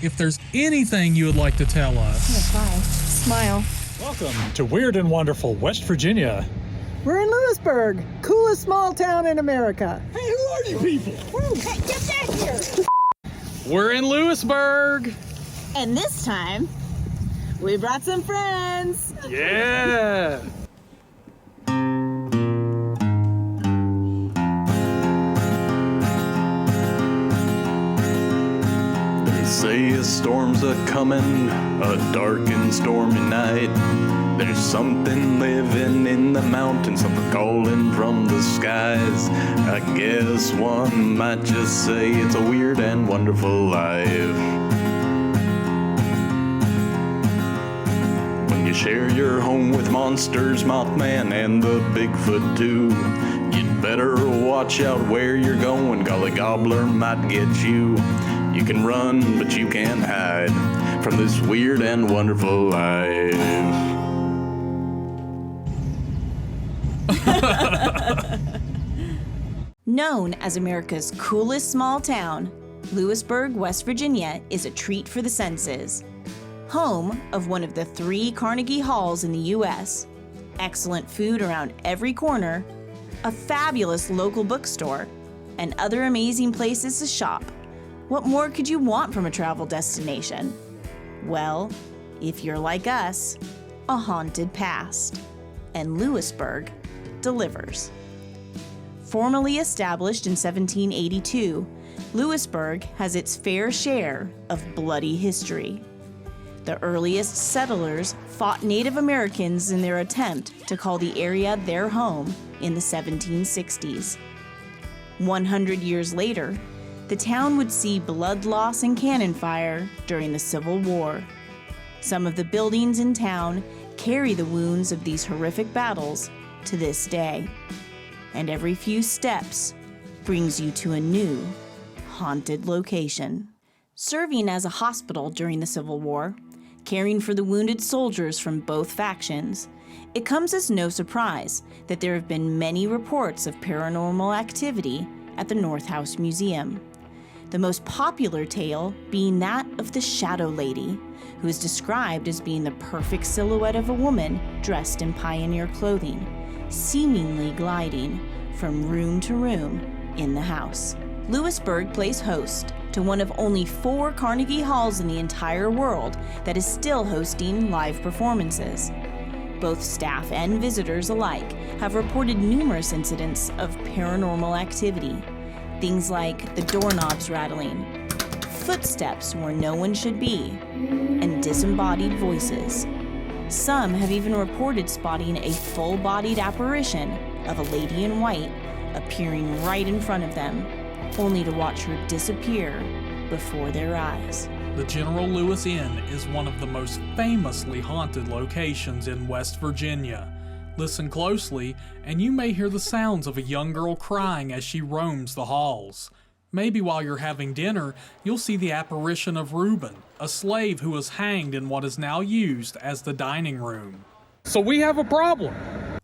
if there's anything you would like to tell us. Smile. Welcome to Weird and Wonderful West Virginia. We're in Lewisburg, coolest small town in America. Hey, who are you people? Hey, get back here! We're in Lewisburg. And this time, we brought some friends. Yeah. They say a storm's a-comin', a dark and stormy night. There's something living in the mountains, something calling from the skies. I guess one might just say it's a weird and wonderful life. When you share your home with monsters, Mothman, and the Bigfoot too, you'd better watch out where you're going, golly gobbler might get you. You can run, but you can't hide from this weird and wonderful life. Known as America's coolest small town, Lewisburg, West Virginia is a treat for the senses. Home of one of the 3 Carnegie Halls in the U.S., excellent food around every corner, a fabulous local bookstore, and other amazing places to shop. What more could you want from a travel destination? Well, if you're like us, a haunted past. And Lewisburg delivers. Formally established in 1782, Lewisburg has its fair share of bloody history. The earliest settlers fought Native Americans in their attempt to call the area their home in the 1760s. 100 years later, the town would see blood loss and cannon fire during the Civil War. Some of the buildings in town carry the wounds of these horrific battles to this day. And every few steps brings you to a new, haunted location. Serving as a hospital during the Civil War, caring for the wounded soldiers from both factions, it comes as no surprise that there have been many reports of paranormal activity at the North House Museum. The most popular tale being that of the Shadow Lady, who is described as being the perfect silhouette of a woman dressed in pioneer clothing, seemingly gliding from room to room in the house. Lewisburg plays host to one of only 4 Carnegie Halls in the entire world that is still hosting live performances. Both staff and visitors alike have reported numerous incidents of paranormal activity. Things like the doorknobs rattling, footsteps where no one should be, and disembodied voices. Some have even reported spotting a full-bodied apparition of a lady in white appearing right in front of them, only to watch her disappear before their eyes. The General Lewis Inn is one of the most famously haunted locations in West Virginia. Listen closely, and you may hear the sounds of a young girl crying as she roams the halls. Maybe while you're having dinner, you'll see the apparition of Reuben, a slave who was hanged in what is now used as the dining room. So we have a problem.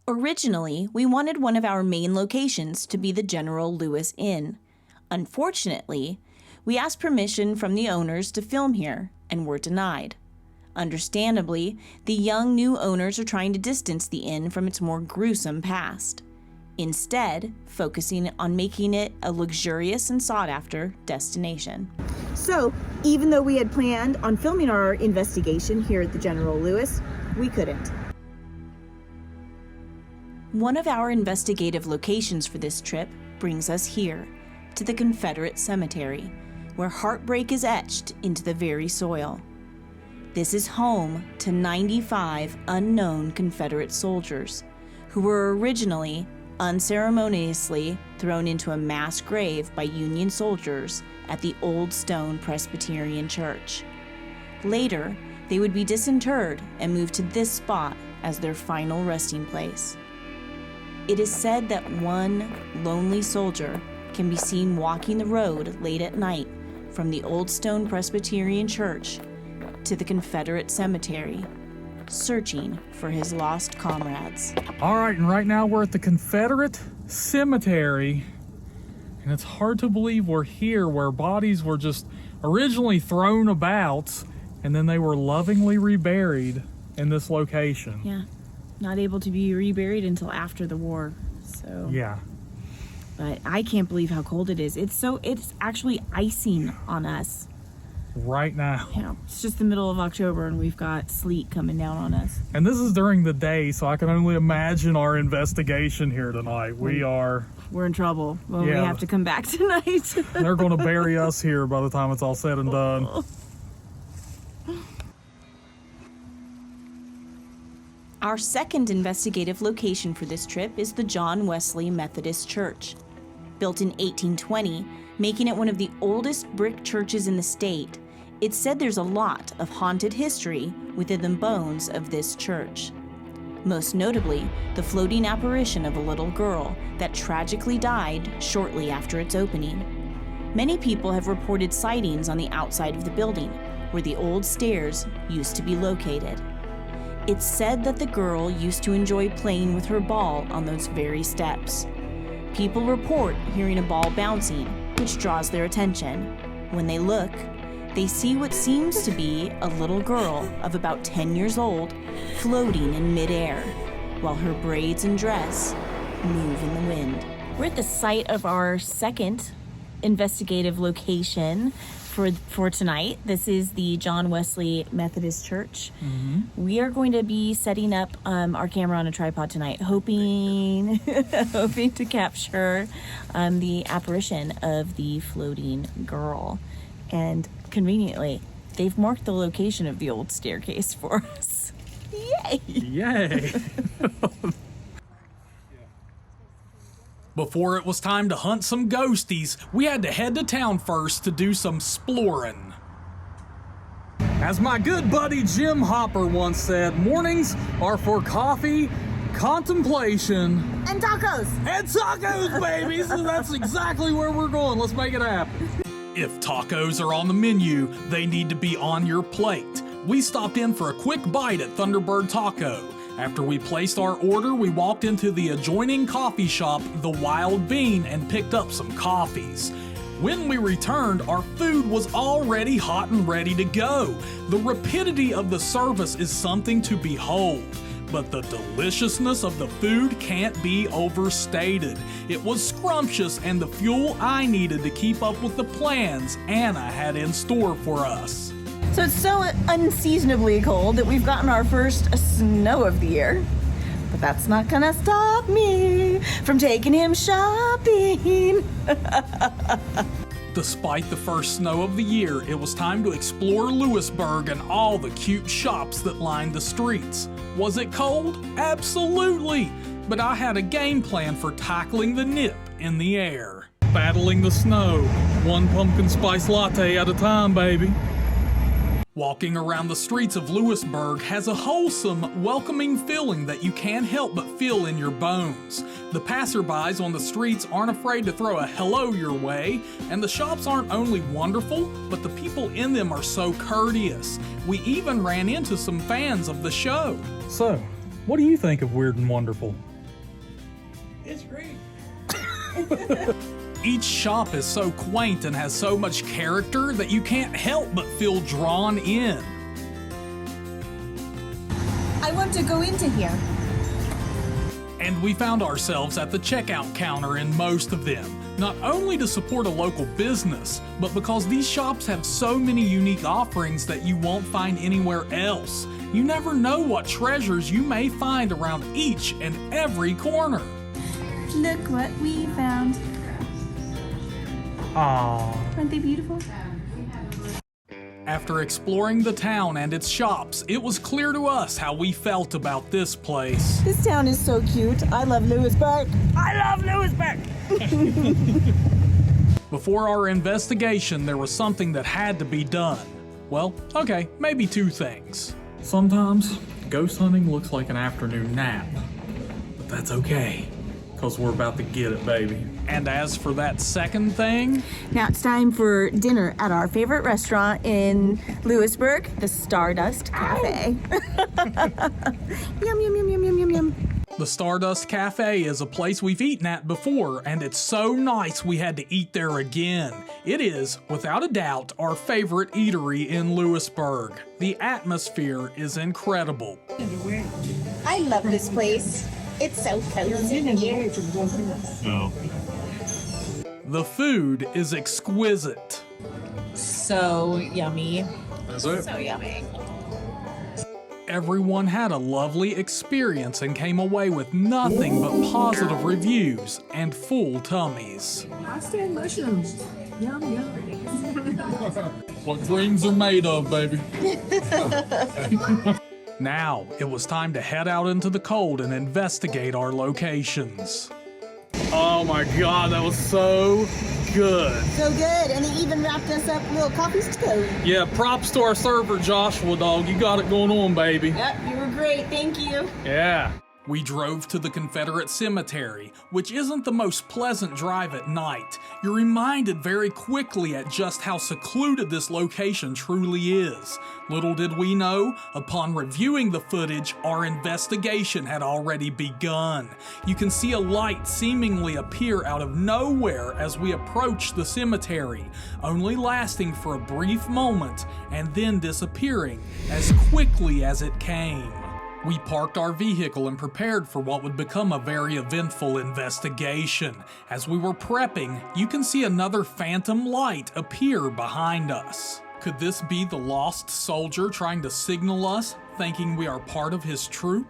Originally, we wanted one of our main locations to be the General Lewis Inn. Unfortunately, we asked permission from the owners to film here and were denied. Understandably, the young new owners are trying to distance the inn from its more gruesome past, instead focusing on making it a luxurious and sought-after destination. So, even though we had planned on filming our investigation here at the General Lewis, we couldn't. One of our investigative locations for this trip brings us here, to the Confederate Cemetery, where heartbreak is etched into the very soil. This is home to 95 unknown Confederate soldiers who were originally unceremoniously thrown into a mass grave by Union soldiers at the Old Stone Presbyterian Church. Later, they would be disinterred and moved to this spot as their final resting place. It is said that one lonely soldier can be seen walking the road late at night from the Old Stone Presbyterian Church to the Confederate Cemetery, searching for his lost comrades. All right, and right now we're at the Confederate Cemetery, and it's hard to believe we're here where bodies were just originally thrown about, and then they were lovingly reburied in this location. Yeah, not able to be reburied until after the war. So Yeah. But I can't believe how cold it is. It's actually icing on us. Right now. Yeah, it's just the middle of October and we've got sleet coming down on us. And this is during the day, so I can only imagine our investigation here tonight. We're in trouble when we Yeah. have to come back tonight. they're going to bury us here by the time it's all said and done. Our second investigative location for this trip is the John Wesley Methodist Church. Built in 1820, making it one of the oldest brick churches in the state, it's said there's a lot of haunted history within the bones of this church. Most notably, the floating apparition of a little girl that tragically died shortly after its opening. Many people have reported sightings on the outside of the building, where the old stairs used to be located. It's said that the girl used to enjoy playing with her ball on those very steps. People report hearing a ball bouncing, which draws their attention. When they look, they see what seems to be a little girl of about 10 years old floating in midair, while her braids and dress move in the wind. We're at the site of our second investigative location for tonight. This is the John Wesley Methodist Church. Mm-hmm. We are going to be setting up our camera on a tripod tonight, hoping to capture the apparition of the floating girl. And conveniently, they've marked the location of the old staircase for us. Yay! Yay! Before it was time to hunt some ghosties, we had to head to town first to do some exploring. As my good buddy Jim Hopper once said, mornings are for coffee, contemplation, And tacos. and tacos, baby! So that's exactly where we're going. Let's make it happen. If tacos are on the menu, they need to be on your plate. We stopped in for a quick bite at Thunderbird Taco. After we placed our order, we walked into the adjoining coffee shop, The Wild Bean, and picked up some coffees. When we returned, our food was already hot and ready to go. The rapidity of the service is something to behold, but the deliciousness of the food can't be overstated. It was scrumptious and the fuel I needed to keep up with the plans Anna had in store for us. So it's so unseasonably cold that we've gotten our first snow of the year. But that's not gonna stop me from taking him shopping. Despite the first snow of the year, it was time to explore Lewisburg and all the cute shops that lined the streets. Was it cold? Absolutely! But I had a game plan for tackling the nip in the air. Battling the snow, one pumpkin spice latte at a time, baby. Walking around the streets of Lewisburg has a wholesome, welcoming feeling that you can't help but feel in your bones. The passerbys on the streets aren't afraid to throw a hello your way, and the shops aren't only wonderful, but the people in them are so courteous. We even ran into some fans of the show. So, what do you think of Weird and Wonderful? It's great. Each shop is so quaint and has so much character that you can't help but feel drawn in. I want to go into here. And we found ourselves at the checkout counter in most of them, not only to support a local business, but because these shops have so many unique offerings that you won't find anywhere else. You never know what treasures you may find around each and every corner. Look what we found. Aww. Aren't they beautiful? After exploring the town and its shops, it was clear to us how we felt about this place. This town is so cute. I love Lewisburg. I love Lewisburg! Before our investigation, there was something that had to be done. Well, okay, maybe two things. Sometimes, ghost hunting looks like an afternoon nap. But that's okay, because we're about to get it, baby. And as for that second thing, Now it's time for dinner at our favorite restaurant in Lewisburg, the Stardust Cafe. Yum, yum, yum, yum, yum, yum, yum. The Stardust Cafe is a place we've eaten at before, and it's so nice we had to eat there again. It is, without a doubt, our favorite eatery in Lewisburg. The atmosphere is incredible. I love this place. It's so cozy here. The food is exquisite. So yummy. Is it? So yummy. Everyone had a lovely experience and came away with nothing but positive reviews and full tummies. Pasta and mushrooms. Yum, yum. What dreams are made of, baby. Now, it was time to head out into the cold and investigate our locations. Oh my God, that was so good. So good, and they even wrapped us up little coffees to go. Yeah, props to our server, Joshua, dog. You got it going on, baby. Yep, you were great, thank you. Yeah. We drove to the Confederate Cemetery, which isn't the most pleasant drive at night. You're reminded very quickly at just how secluded this location truly is. Little did we know, upon reviewing the footage, our investigation had already begun. You can see a light seemingly appear out of nowhere as we approach the cemetery, only lasting for a brief moment and then disappearing as quickly as it came. We parked our vehicle and prepared for what would become a very eventful investigation. As we were prepping, you can see another phantom light appear behind us. Could this be the lost soldier trying to signal us, thinking we are part of his troop?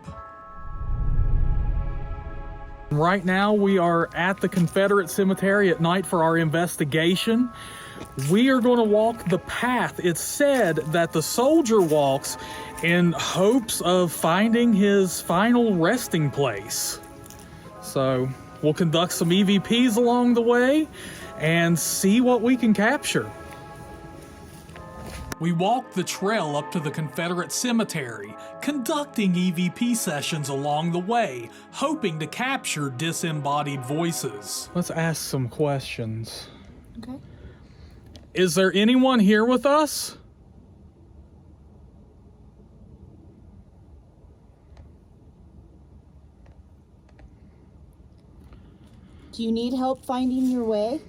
Right now, we are at the Confederate Cemetery at night for our investigation. We are going to walk the path. It's said that the soldier walks in hopes of finding his final resting place. So we'll conduct some EVPs along the way and see what we can capture. We walked the trail up to the Confederate Cemetery, conducting EVP sessions along the way, hoping to capture disembodied voices. Let's ask some questions. Okay. Is there anyone here with us? Do you need help finding your way?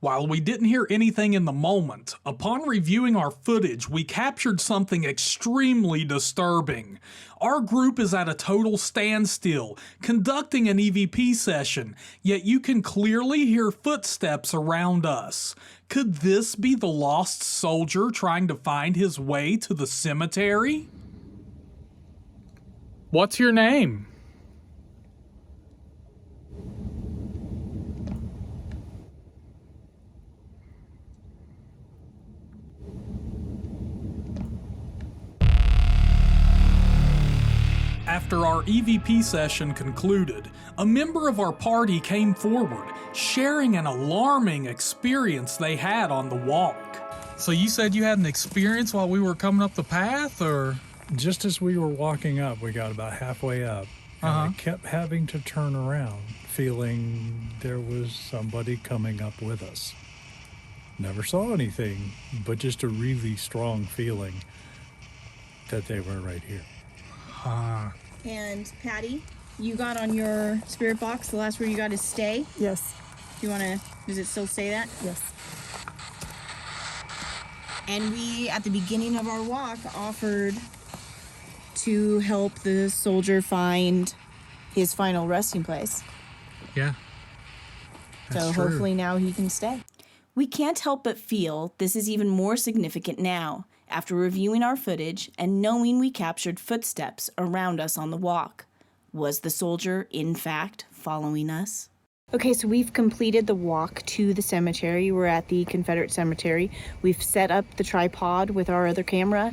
While we didn't hear anything in the moment, upon reviewing our footage, we captured something extremely disturbing. Our group is at a total standstill, conducting an EVP session, yet you can clearly hear footsteps around us. Could this be the lost soldier trying to find his way to the cemetery? What's your name? After our EVP session concluded, a member of our party came forward, sharing an alarming experience they had on the walk. So you said you had an experience while we were coming up the path, or? Just as we were walking up, we got about halfway up, and I kept having to turn around, feeling there was somebody coming up with us. Never saw anything, but just a really strong feeling that they were right here. And Patty, you got on your spirit box, the last word you got is stay. Yes. Do you want to, does it still say that? Yes. And we, at the beginning of our walk, offered to help the soldier find his final resting place. Yeah. So hopefully now he can stay. We can't help but feel this is even more significant now, after reviewing our footage and knowing we captured footsteps around us on the walk. Was the soldier, in fact, following us? Okay, so we've completed the walk to the cemetery. We're at the Confederate Cemetery. We've set up the tripod with our other camera,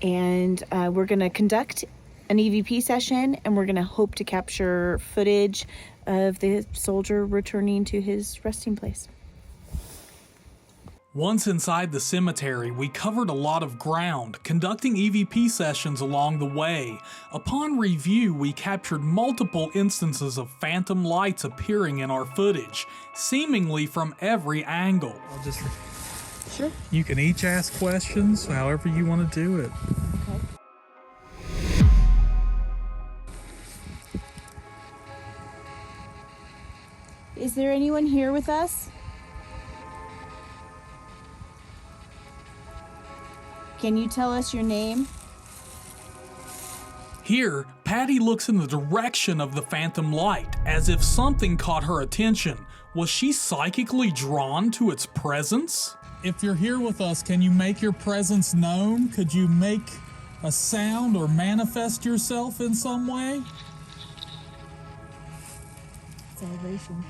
and we're going to conduct an EVP session, and we're going to hope to capture footage of the soldier returning to his resting place. Once inside the cemetery, we covered a lot of ground, conducting EVP sessions along the way. Upon review, we captured multiple instances of phantom lights appearing in our footage, seemingly from every angle. Sure. You can each ask questions however you want to do it. Okay. Is there anyone here with us? Can you tell us your name? Here, Patty looks in the direction of the phantom light, as if something caught her attention. Was she psychically drawn to its presence? If you're here with us, can you make your presence known? Could you make a sound or manifest yourself in some way? Celebration.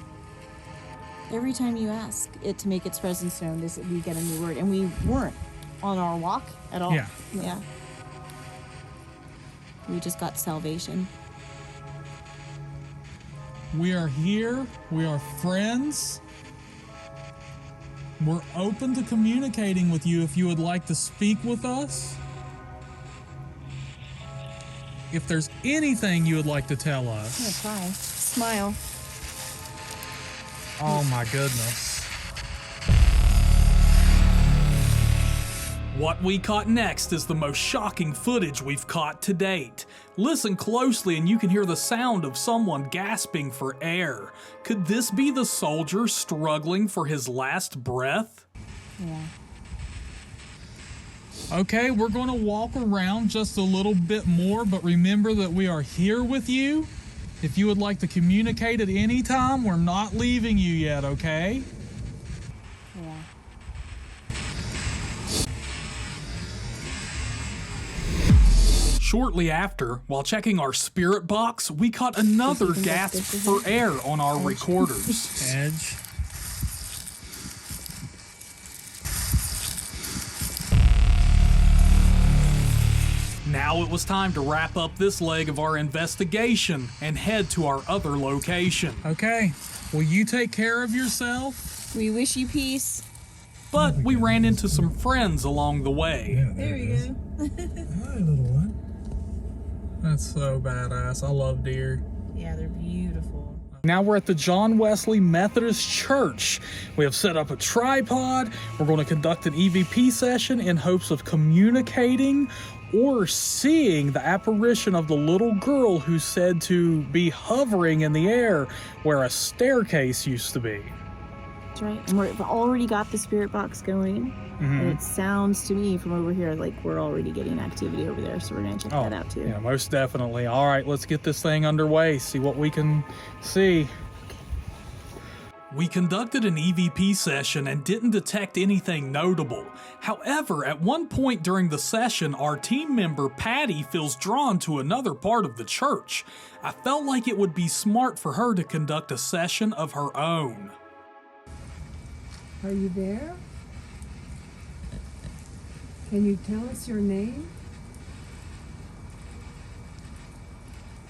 Every time you ask it to make its presence known, we get a new word, and we weren't on our walk at all. Yeah. We just got salvation. We are here. We are friends. We're open to communicating with you if you would like to speak with us. If there's anything you would like to tell us. I'm gonna cry. Smile. Oh my goodness. What we caught next is the most shocking footage we've caught to date. Listen closely and you can hear the sound of someone gasping for air. Could this be the soldier struggling for his last breath? Yeah. Okay, we're going to walk around just a little bit more, but remember that we are here with you. If you would like to communicate at any time, we're not leaving you yet, okay? Yeah. Shortly after, while checking our spirit box, we caught another gasp for air on our recorders. Edge. Now it was time to wrap up this leg of our investigation and head to our other location. Okay, will you take care of yourself? We wish you peace. But we ran into some friends along the way. Yeah, There you go. Hi, little one. That's so badass. I love deer. Yeah, they're beautiful. Now we're at the John Wesley Methodist Church. We have set up a tripod. We're going to conduct an EVP session in hopes of communicating or seeing the apparition of the little girl who's said to be hovering in the air where a staircase used to be. That's right. And we've already got the spirit box going. And it sounds to me from over here like we're already getting activity over there. So we're going to check that out too. Yeah, most definitely. All right, let's get this thing underway, see what we can see. We conducted an EVP session and didn't detect anything notable. However, at one point during the session, our team member Patty feels drawn to another part of the church. I felt like it would be smart for her to conduct a session of her own. Are you there? Can you tell us your name?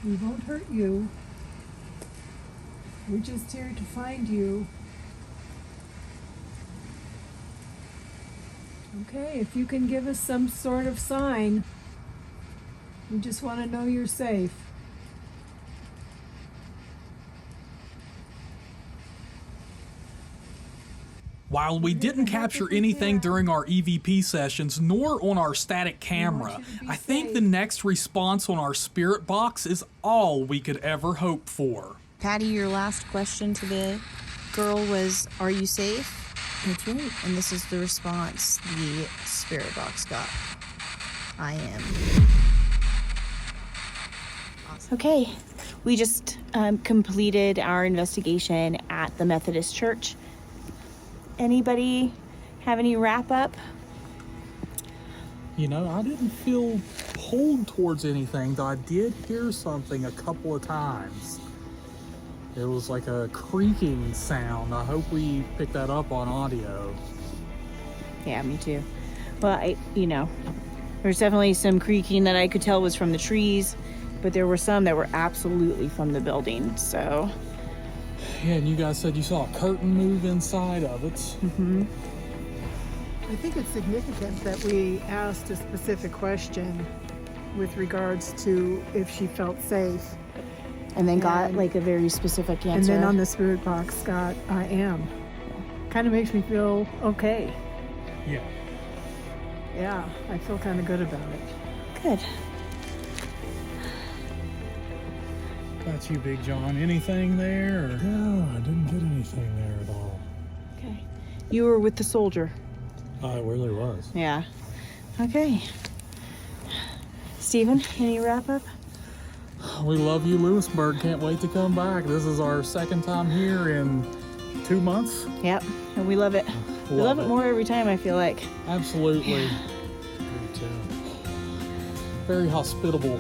We won't hurt you. We're just here to find you. Okay, if you can give us some sort of sign. We just want to know you're safe. While we didn't capture anything during our EVP sessions, nor on our static camera, I think the next response on our spirit box is all we could ever hope for. Patty, your last question to the girl was, "Are you safe?" That's right. And this is the response the spirit box got. I am. Okay, we just completed our investigation at the Methodist Church. Anybody have any wrap up? You know, I didn't feel pulled towards anything, though I did hear something a couple of times. It was like a creaking sound. I hope we picked that up on audio. Yeah, me too. Well, there's definitely some creaking that I could tell was from the trees, but there were some that were absolutely from the building, so. Yeah, and you guys said you saw a curtain move inside of it. Mm-hmm. I think it's significant that we asked a specific question with regards to if she felt safe. And then got like a very specific answer. And then on the spirit box got, "I am." Kind of makes me feel okay. Yeah. Yeah, I feel kind of good about it. Good. That's you, Big John. Anything there? Or? No, I didn't get anything there at all. Okay. You were with the soldier. I really was. Yeah. Okay. Stephen, any wrap up? We love you, Lewisburg. Can't wait to come back. This is our second time here in 2 months. Yep. And we love it. We love it more every time, I feel like. Absolutely. Very hospitable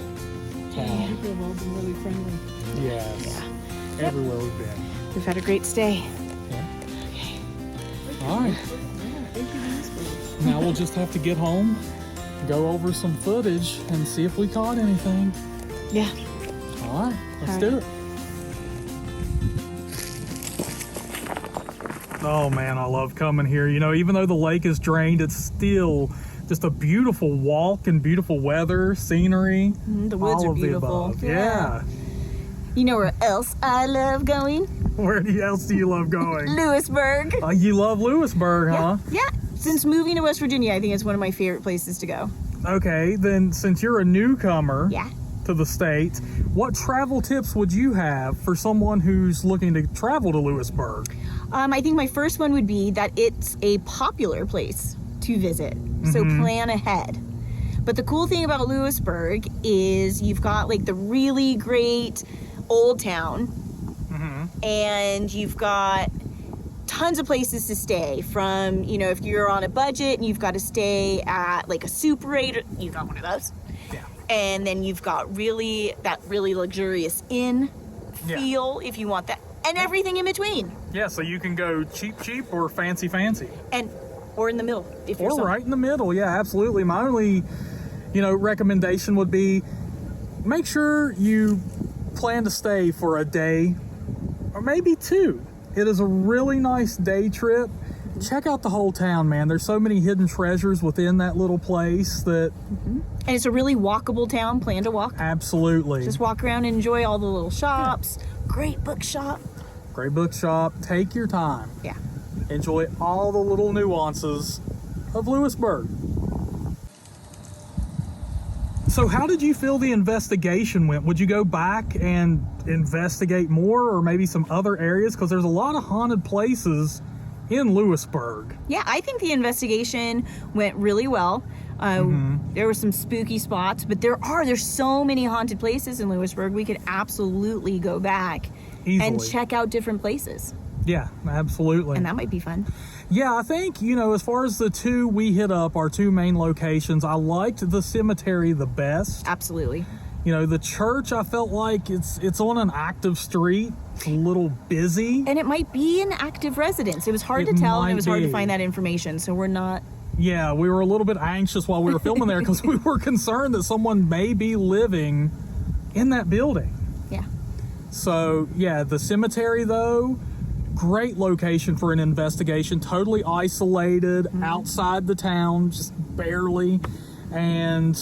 town. People have all been really friendly. Yes. Yeah. Everywhere we've been. We've had a great stay. Yeah. Okay. All right. Yeah, thank you, Lewisburg. Now we'll just have to get home, go over some footage, and see if we caught anything. Yeah. All right. Let's All do right. it. Oh man, I love coming here. You know, even though the lake is drained, it's still just a beautiful walk and beautiful weather, scenery. The woods all are of the beautiful. above. Yeah. You know where else I love going? Where else do you love going? Lewisburg. You love Lewisburg, huh? Yeah. Since moving to West Virginia, I think it's one of my favorite places to go. Okay, then since you're a newcomer Yeah. to the state, what travel tips would you have for someone who's looking to travel to Lewisburg? I think my first one would be that it's a popular place to visit, so plan ahead. But the cool thing about Lewisburg is you've got like the really great old town, and you've got tons of places to stay from, you know, if you're on a budget and you've got to stay at like a Super 8, you've got one of those. Yeah. And then you've got that really luxurious inn feel if you want that, and everything in between. Yeah, so you can go cheap or fancy. Or in the middle, if you're Or right in the middle, yeah, absolutely. My only, recommendation would be make sure you plan to stay for a day or maybe 2. It is a really nice day trip. Check out the whole town, man. There's so many hidden treasures within that little place that... And it's a really walkable town. Plan to walk. Absolutely. Just walk around and enjoy all the little shops. Great bookshop. Great bookshop. Take your time. Yeah. Enjoy all the little nuances of Lewisburg. So how did you feel the investigation went? Would you go back and investigate more, or maybe some other areas? Because there's a lot of haunted places in Lewisburg. Yeah, I think the investigation went really well. There were some spooky spots, but there's so many haunted places in Lewisburg. We could absolutely go back and Easily. check out different places. Yeah, absolutely. And that might be fun. Yeah, I think, as far as the 2 we hit up, our 2 main locations, I liked the cemetery the best. Absolutely. The church, I felt like it's on an active street. It's a little busy. And it might be an active residence. It was hard to tell, and it was hard to find that information, so we're not... Yeah, we were a little bit anxious while we were filming there because we were concerned that someone may be living in that building. Yeah. So, yeah, the cemetery, though, great location for an investigation. Totally isolated, outside the town, just barely. And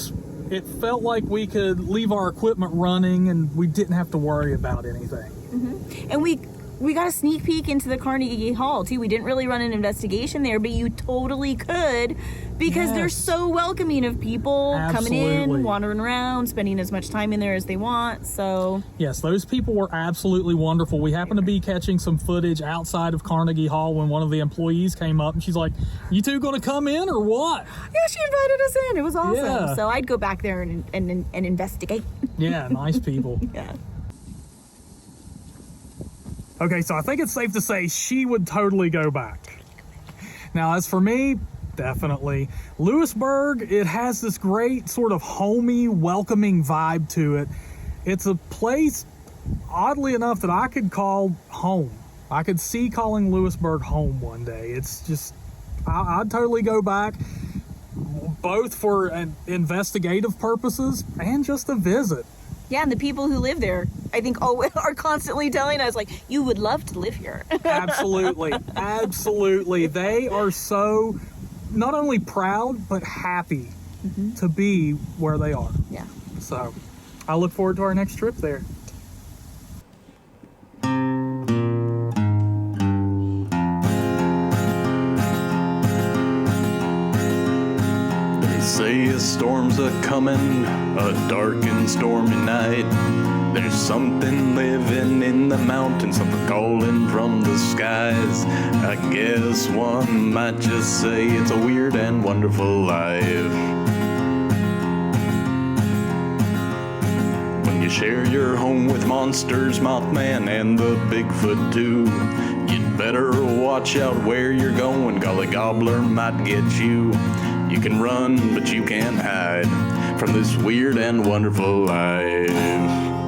it felt like we could leave our equipment running and we didn't have to worry about anything. And we got a sneak peek into the Carnegie Hall too. We didn't really run an investigation there, but you totally could, because they're so welcoming of people coming in, wandering around, spending as much time in there as they want. So yes, those people were absolutely wonderful. We happened to be catching some footage outside of Carnegie Hall when one of the employees came up and she's like, "You two gonna come in or what?" yeah, she invited us in. It was awesome. Yeah. So I'd go back there and investigate. Yeah, nice people. Yeah. Okay, so I think it's safe to say she would totally go back. Now, as for me, definitely. Lewisburg, it has this great sort of homey, welcoming vibe to it. It's a place, oddly enough, that I could call home. I could see calling Lewisburg home one day. It's just, I'd totally go back, both for investigative purposes and just a visit. Yeah, and the people who live there, I think, are constantly telling us, like, you would love to live here. Absolutely. Absolutely. They are so not only proud, but happy to be where they are. Yeah. So I look forward to our next trip there. say a storm's a-comin', a dark and stormy night. There's something living in the mountains, something calling from the skies. I guess one might just say it's a weird and wonderful life. When you share your home with monsters, Mothman, and the Bigfoot too, you'd better watch out where you're going, golly gobbler might get you. You can run, but you can't hide from this weird and wonderful life.